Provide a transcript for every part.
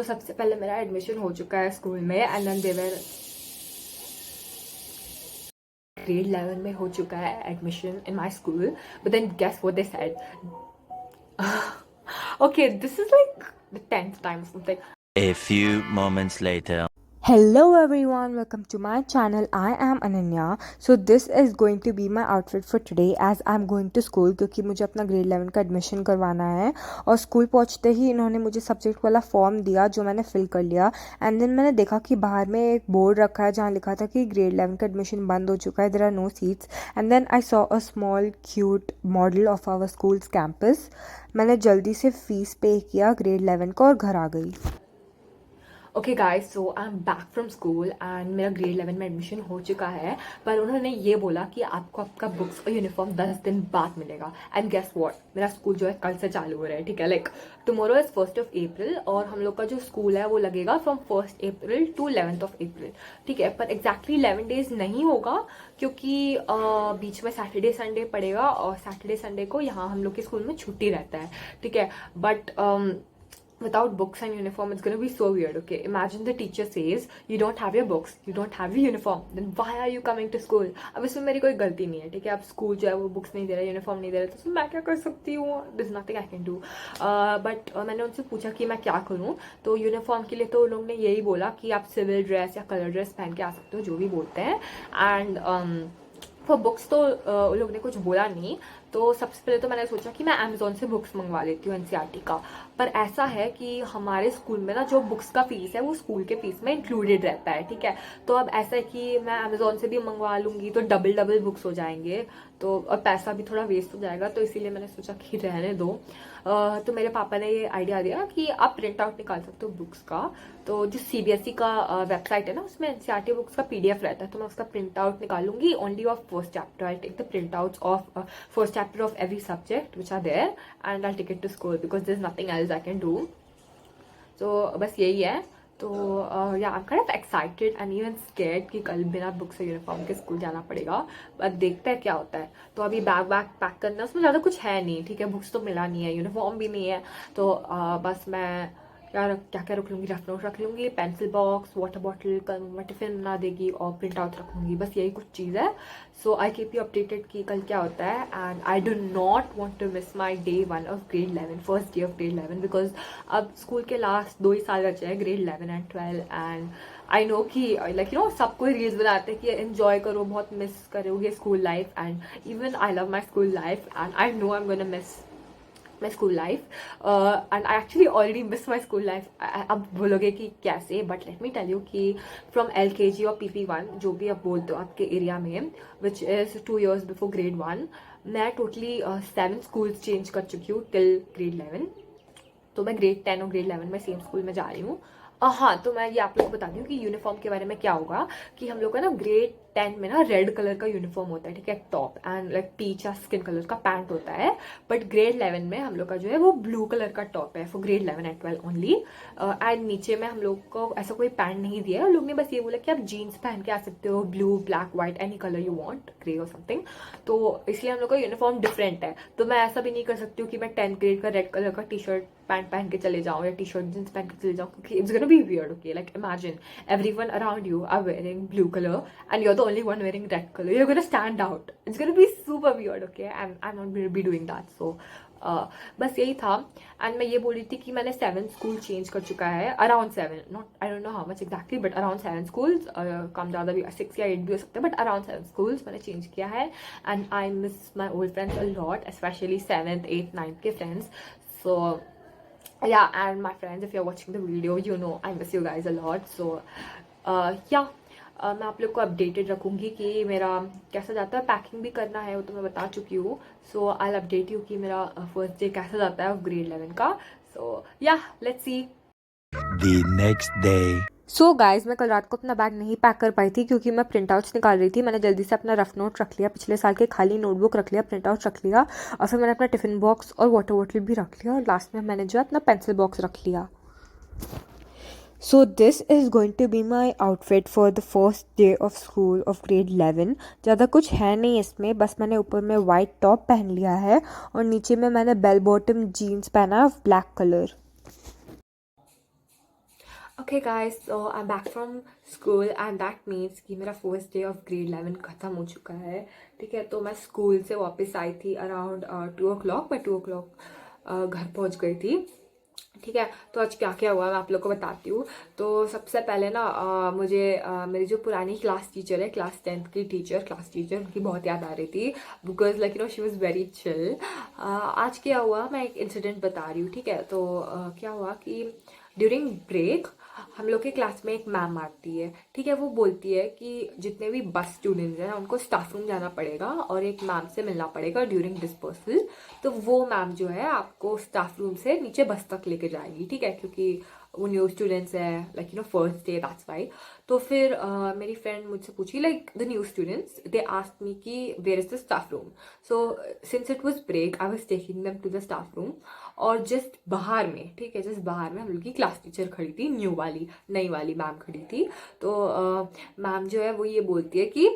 तो सबसे पहले मेरा एडमिशन हो चुका है स्कूल में एंड देन देवर grade 11 में हो चुका है admission in my school but then guess what they said okay this is like the 10th time or something. A few moments later. Hello everyone, welcome to my channel. I am Ananya. So this is going to be my outfit for today as I'm going to school क्योंकि मुझे अपना grade 11 का admission करवाना है और school पहुंचते ही इन्होंने मुझे सब्जेक्ट वाला फॉर्म दिया जो मैंने फिल कर लिया एंड देन मैंने देखा कि बाहर में एक बोर्ड रखा है जहाँ लिखा था कि ग्रेड 11 का एडमिशन बंद हो चुका है, there are no seats and then I saw a small cute model of our schools campus. मैंने जल्दी से फीस पे किया ग्रेड 11 का और घर आ गई. Okay guys, so I am back from school and मेरा ग्रेड 11 में एडमिशन हो चुका है पर उन्होंने ये बोला कि आपको आपका बुक्स और यूनिफॉर्म 10 दिन बाद मिलेगा एंड गेस व्हाट, मेरा स्कूल जो है कल से चालू हो रहा है. ठीक है, like tomorrow is 1st of April और हम लोग का जो स्कूल है वो लगेगा from 1st April to 11th of April. ठीक है, पर एग्जैक्टली 11 डेज नहीं होगा क्योंकि बीच में सैटरडे संडे पड़ेगा और सैटरडे संडे को यहाँ हम लोग के स्कूल में छुट्टी रहता है. ठीक है, but without books and uniform it's going to be so weird. Okay, imagine the teacher says you don't have your books, you don't have your uniform, then why are you coming to school? अब इसमें मेरी कोई गलती नहीं है. ठीक है, अब स्कूल जो है वो बुक्स नहीं दे रहा है, यूनिफॉर्म नहीं दे रहा है, तो उसमें मैं क्या कर सकती हूँ? This nothing I can do. But मैंने उनसे पूछा कि मैं क्या करूँ, तो यूनिफॉर्म के लिए तो उन लोगों ने यही बोला कि आप सिविल ड्रेस या कलर ड्रेस पहन के आ सकते हो, जो भी बोलते हैं. एंड फॉर बुक्स तो उन लोगों ने कुछ बोला नहीं. तो सबसे पहले तो मैंने सोचा कि मैं अमेजोन से बुक्स मंगवा लेती हूँ एनसीईआरटी का. पर ऐसा है कि हमारे स्कूल में ना जो बुक्स का फीस है वो स्कूल के फीस में इंक्लूडेड रहता है. ठीक है, तो अब ऐसा है कि मैं अमेजोन से भी मंगवा लूंगी तो डबल बुक्स हो जाएंगे तो और पैसा भी थोड़ा वेस्ट हो जाएगा. तो इसीलिए मैंने सोचा कि रहने दो. तो मेरे पापा ने ये आइडिया दिया कि आप प्रिंट आउट निकाल सकते हो बुक्स का. तो जो सीबीएसई का वेबसाइट है ना उसमें एनसीईआरटी बुक्स का पीडीएफ रहता है, तो मैं उसका प्रिंट आउट निकालूंगी only of first chapter. I take the print outs of first chapter of every subject which are there and I'll take it to school because there's nothing else I can do. So बस यही है. तो या I'm kind of excited and even scared कि कल बिना book से uniform के स्कूल जाना पड़ेगा. बट देखते हैं क्या होता है. तो अभी बैग पैक करना, उसमें ज़्यादा कुछ है नहीं. ठीक है, बुक्स तो मिला नहीं है, यूनिफॉर्म भी नहीं है, तो बस मैं क्या क्या रख लूँगी, रफ नोट रख लूँगी, पेंसिल बॉक्स, वाटर बॉटल, कल मम्मा टिफिन बना देगी और प्रिंट आउट रख लूँगी. बस यही कुछ चीज़ है. So I keep you updated कि कल क्या होता है and I do not want to miss my day 1 of grade 11, first day of grade 11 because अब स्कूल के लास्ट 2 ही साल बचे हैं, grade 11 and 12. And I know कि लाइक यू नो सबको रील्स बनाते हैं कि एंजॉय करो, बहुत मिस करोगे school life. And even I love my school life and I no I am gonna miss my school life and I actually already miss my school life. अब बोलोगे कि कैसे, but let me tell you कि from LKG और PP1 जो भी आप बोलते हो आपके एरिया में, which is 2 years before grade 1, मैं totally 7 schools change कर चुकी हूँ till grade 11. तो मैं grade 10 और grade 11 में सेम स्कूल में जा रही हूँ. हाँ, तो मैं ये आप लोग को बता दूँ कि यूनिफॉर्म के बारे में क्या होगा कि हम लोग का ना ग्रेड 10 में ना रेड कलर का यूनिफॉर्म होता है. ठीक है, टॉप एंड लाइक पीच या स्किन कलर का पैंट होता है. बट ग्रेड 11 में हम लोग का जो है वो ब्लू कलर का टॉप है for grade 11 and 12 only. And नीचे में हम लोग को ऐसा कोई पैंट नहीं दिया है. लोग ने बस ये बोला कि आप जीन्स पहन के आ सकते हो, blue, black, white, any colour you want, grey और समथिंग. तो इसलिए हम लोग का यूनिफॉर्म डिफरेंट है. तो मैं ऐसा भी नहीं कर सकती हूँ कि मैं 10th ग्रेड का रेड कलर का टी शर्ट पैंट पहन के चले जाऊँ या टी शर्ट जींस पहन के चले जाऊँ, क्योंकि it's gonna be weird. Okay, like imagine everyone around you are wearing blue colour and you're the only one wearing red color. You're gonna stand out. It's gonna be super weird. Okay, I'm not gonna be doing that. So बस यही था. And मैं ये बोल रही थी कि मैंने 7 स्कूल चेंज कर चुका है, around 7, not I don't know how much exactly but around 7 schools. कम ज़्यादा भी 6 या 8 भी हो सकते हैं, बट अराउंड 7 स्कूल्स मैंने चेंज किया है. And I miss my old friends a lot, specially 7th, 8th, 9th के friends. So yeah, and my friends, if you're watching the video, you know I miss you guys a lot. So yeah, मैं आप लोग को updated रखूँगी कि मेरा कैसा जाता है. पैकिंग भी करना है वो तो मैं बता चुकी हूँ. सो आई अपडेट यू कि मेरा फर्स्ट डे कैसा जाता है ग्रेड 11 का. सो या let's see. The next day. So guys, मैं कल रात को अपना बैग नहीं पैक कर पाई थी क्योंकि मैं प्रिंट आउट्स निकाल रही थी. मैंने जल्दी से अपना रफ नोट रख लिया, पिछले साल के खाली नोटबुक रख लिया, प्रिंट आउट रख लिया और फिर मैंने अपना टिफिन बॉक्स और वाटर बॉटल भी रख लिया और लास्ट में मैंने जो है अपना पेंसिल बॉक्स रख लिया. So this is going to be my outfit for the first day of school of grade 11. ज़्यादा कुछ है नहीं इसमें, बस मैंने ऊपर में वाइट टॉप पहन लिया है और नीचे में मैंने बेल बॉटम जीन्स पहना है of black colour. Okay guys, so I am back from school and that means कि मेरा फर्स्ट डे ऑफ ग्रेड 11 ख़त्म हो चुका है. ठीक है, तो मैं स्कूल से वापस आई थी अराउंड 2 o'clock. मैं 2 o'clock घर पहुंच गई थी. ठीक है, तो आज क्या क्या हुआ मैं आप लोग को बताती हूँ. तो सबसे पहले ना मुझे मेरी जो पुरानी क्लास टीचर है, क्लास 10th की टीचर, क्लास टीचर, उनकी बहुत याद आ रही थी. Because like you no she was very chill. आज क्या हुआ, मैं एक इंसिडेंट बता रही हूँ. ठीक है, तो क्या हुआ कि ड्यूरिंग ब्रेक हम लोग के क्लास में एक मैम आती है. ठीक है, वो बोलती है कि जितने भी बस स्टूडेंट्स हैं उनको स्टाफ रूम जाना पड़ेगा और एक मैम से मिलना पड़ेगा ड्यूरिंग डिस्पर्सल. तो वो मैम जो है आपको स्टाफ रूम से नीचे बस तक लेके जाएगी. ठीक है, क्योंकि वो न्यू स्टूडेंट्स है, like you know first day, that's why. तो फिर मेरी फ्रेंड मुझसे पूछी, like the new students they asked me कि where is the staff room. So since it was break I was taking them to the staff room. और just बाहर में, ठीक है, जस्ट बाहर में हम लोग की क्लास टीचर खड़ी थी, नई वाली मैम खड़ी थी. तो मैम जो है वो ये बोलती है कि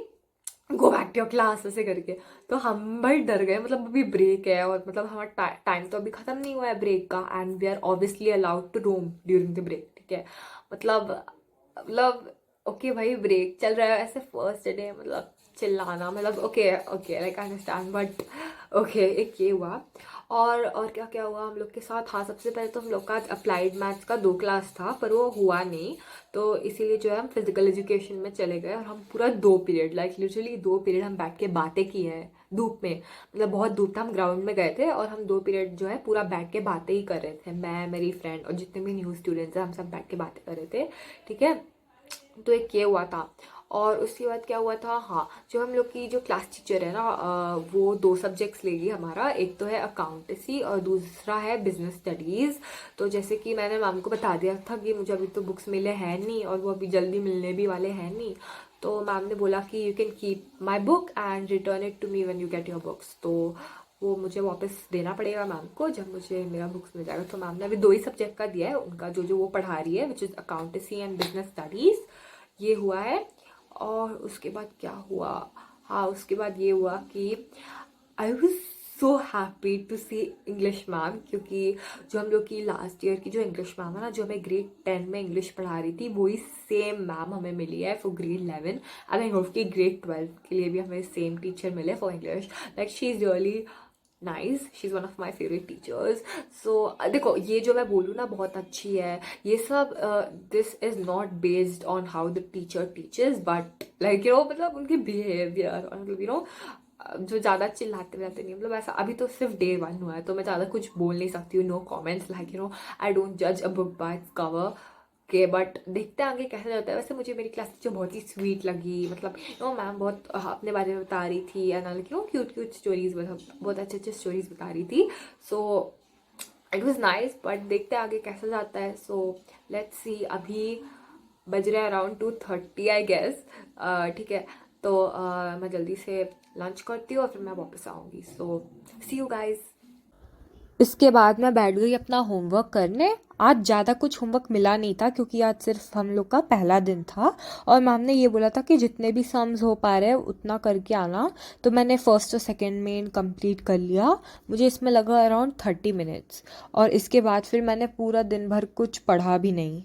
go back to your class, ऐसे करके. तो हम भाई डर गए, मतलब अभी ब्रेक है और मतलब हमारा टाइम तो अभी खत्म नहीं हुआ है ब्रेक का, and we are obviously allowed to roam during the break. ठीक है, मतलब ओके भाई ब्रेक चल रहा है, ऐसे फर्स्ट डे मतलब चिल्लाना, मतलब okay okay like I understand, but okay एक ये हुआ. और क्या क्या हुआ हम लोग के साथ. हाँ, सबसे पहले तो हम लोग का अप्लाइड मैथ्स का 2 क्लास था पर वो हुआ नहीं. तो इसीलिए जो है हम फिजिकल एजुकेशन में चले गए और हम पूरा 2 पीरियड, लाइक लिटरली 2 पीरियड हम बैठ के बातें की हैं धूप में. मतलब बहुत धूप था, हम ग्राउंड में गए थे और हम 2 पीरियड जो है पूरा बैठ के बातें ही कर रहे थे. मैं, मेरी फ्रेंड और जितने भी न्यू स्टूडेंट्स हैं हम सब बैठ के बातें कर रहे थे. ठीक है, तो एक ये हुआ था. और उसके बाद क्या हुआ था, हाँ, जो हम लोग की जो क्लास टीचर है ना वो 2 सब्जेक्ट्स लेगी हमारा. एक तो है अकाउंटेंसी और दूसरा है बिजनेस स्टडीज़. तो जैसे कि मैंने मैम को बता दिया था कि मुझे अभी तो बुक्स मिले हैं नहीं और वो अभी जल्दी मिलने भी वाले हैं नहीं. तो मैम ने बोला कि you can keep my book and return it to me when you get your books. तो वो मुझे वापस देना पड़ेगा मैम को जब मुझे मेरा बुक्स मिल जाएगा. तो मैम ने अभी 2 ही सब्जेक्ट का दिया है उनका, जो वो पढ़ा रही है, which is accountancy and business studies. ये हुआ है. और उसके बाद क्या हुआ, हाँ, उसके बाद ये हुआ कि I was so happy to see English ma'am. क्योंकि जो हम लोग की लास्ट ईयर की जो इंग्लिश मैम है ना, जो हमें ग्रेड 10 में इंग्लिश पढ़ा रही थी, वही सेम मैम हमें मिली है for grade 11. And I hope कि ग्रेड 12 के लिए भी हमें सेम टीचर मिले for English. Like she is really nice, she is one of my favourite teachers. So देखो, ये जो मैं बोलूँ ना बहुत अच्छी है, ये सब this is not based on how the teacher teachers, but like you no मतलब उनकी बिहेवियर और मतलब यू नो जो ज़्यादा चिल्लाते रहते नहीं, मतलब ऐसा. अभी तो सिर्फ डे 1 हुआ है तो मैं ज़्यादा कुछ बोल नहीं सकती हूँ. No comments, like you know I don't जज a book by its cover के. बट देखते हैं आगे कैसा जाता है. वैसे मुझे मेरी क्लास टीचर बहुत ही स्वीट लगी. मतलब यू नो मैम बहुत अपने बारे में बता रही थी, एंड क्यों क्यूट क्यूट स्टोरीज, मतलब बहुत अच्छे अच्छे स्टोरीज बता रही थी. So it was nice. But देखते हैं आगे कैसा जाता है. So let's see. अभी बज रहे हैं अराउंड 2:30 आई गेस. ठीक है, तो मैं जल्दी से लंच करती हूँ और फिर मैं वापस आऊँगी. सो सी यू गाइज. इसके बाद मैं बैठ गई अपना होमवर्क करने. आज ज़्यादा कुछ होमवर्क मिला नहीं था क्योंकि आज सिर्फ हम लोग का पहला दिन था और मैम ने ये बोला था कि जितने भी सम्स हो पा रहे हैं उतना करके आना. तो मैंने फर्स्ट और सेकंड मेन कंप्लीट कर लिया. मुझे इसमें लगा अराउंड 30 मिनट्स और इसके बाद फिर मैंने पूरा दिन भर कुछ पढ़ा भी नहीं.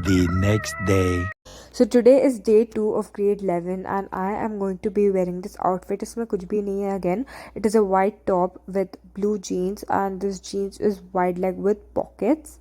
The next day. So today is day 2 of grade 11 and I am going to be wearing this outfit. इसमें कुछ भी नहीं है again. It is a white top with blue jeans and this jeans is wide leg with pockets.